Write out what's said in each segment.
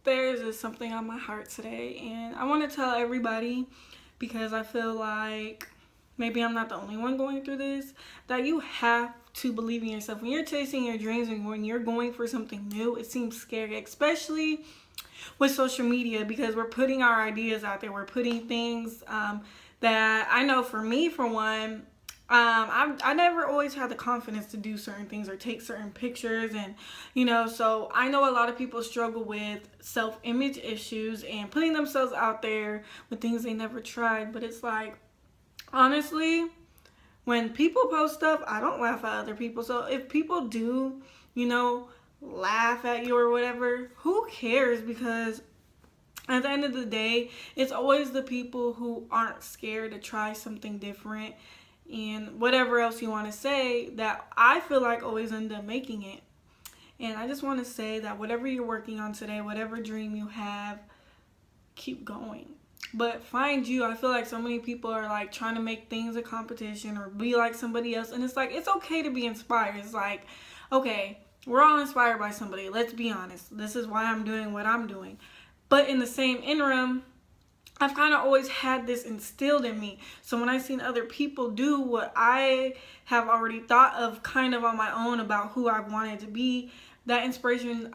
There's just something on my heart today, and I want to tell everybody because I feel like maybe I'm not the only one going through this, that you have to believe in yourself. When you're chasing your dreams and when you're going for something new, it seems scary, especially with social media, because we're putting our ideas out there. We're putting things that I know for me, for one, I never always had the confidence to do certain things or take certain pictures, and so I know a lot of people struggle with self-image issues and putting themselves out there with things they never tried. But it's like, honestly, when people post stuff, I don't laugh at other people. So if people do, laugh at you or whatever, who cares? Because at the end of the day, it's always the people who aren't scared to try something different and whatever else you want to say that I feel like always end up making it. And I just want to say that whatever you're working on today, whatever dream you have, keep going. But find you. I feel like so many people are like trying to make things a competition or be like somebody else. And it's like, it's okay to be inspired. It's like, okay, we're all inspired by somebody. Let's be honest. This is why I'm doing what I'm doing. But in the same interim, I've kind of always had this instilled in me. So when I've seen other people do what I have already thought of kind of on my own about who I wanted to be, that inspiration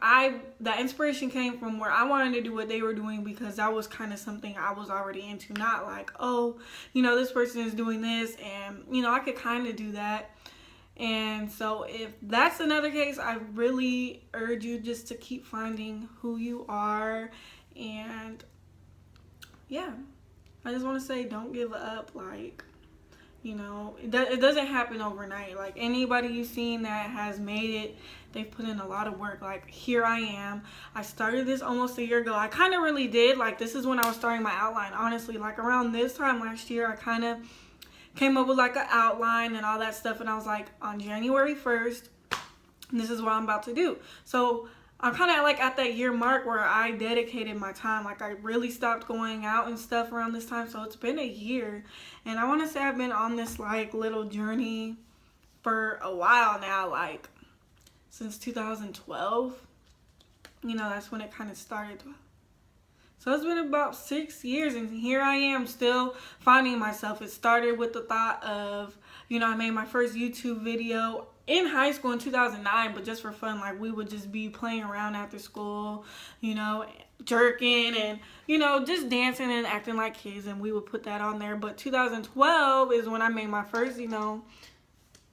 came from where I wanted to do what they were doing, because that was kind of something I was already into. Not like, oh, this person is doing this and, I could kind of do that. And so if that's another case, I really urge you just to keep finding who you are. And yeah, I just want to say, don't give up. Like, it doesn't happen overnight. Like, anybody you've seen that has made it, they've put in a lot of work. Like, here I am. I started this almost a year ago. I kind of really did. Like, this is when I was starting my outline. Honestly, like around this time last year, I kind of came up with like an outline and all that stuff. And I was like, on January 1st, this is what I'm about to do. So I'm kind of like at that year mark where I dedicated my time. Like, I really stopped going out and stuff around this time. So it's been a year. And I want to say I've been on this like little journey for a while now, like since 2012. That's when it kind of started. So it's been about 6 years, and here I am still finding myself. It started with the thought of, I made my first YouTube video in high school in 2009, but just for fun. Like, we would just be playing around after school, jerking and, just dancing and acting like kids, and we would put that on there. But 2012 is when I made my first,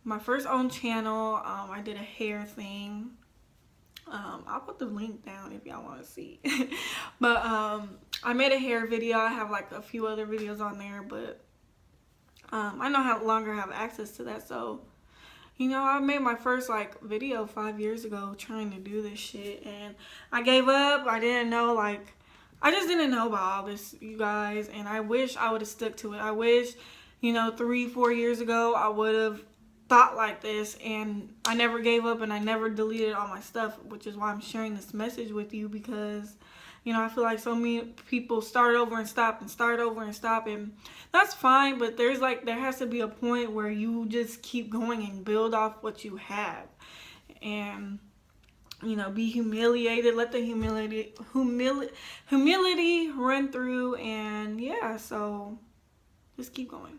my first own channel. I did a hair thing. I'll put the link down if y'all want to see. But I made a hair video. I have like a few other videos on there, but I no longer have access to that. So I made my first like video 5 years ago trying to do this shit, and I gave up. I just didn't know about all this, you guys, and I wish I would have stuck to it. I wish 3-4 years ago I would have thought like this, and I never gave up, and I never deleted all my stuff, which is why I'm sharing this message with you, because I feel like so many people start over and stop and start over and stop, and that's fine, but there has to be a point where you just keep going and build off what you have, and be humiliated, let the humility run through, and yeah, so just keep going.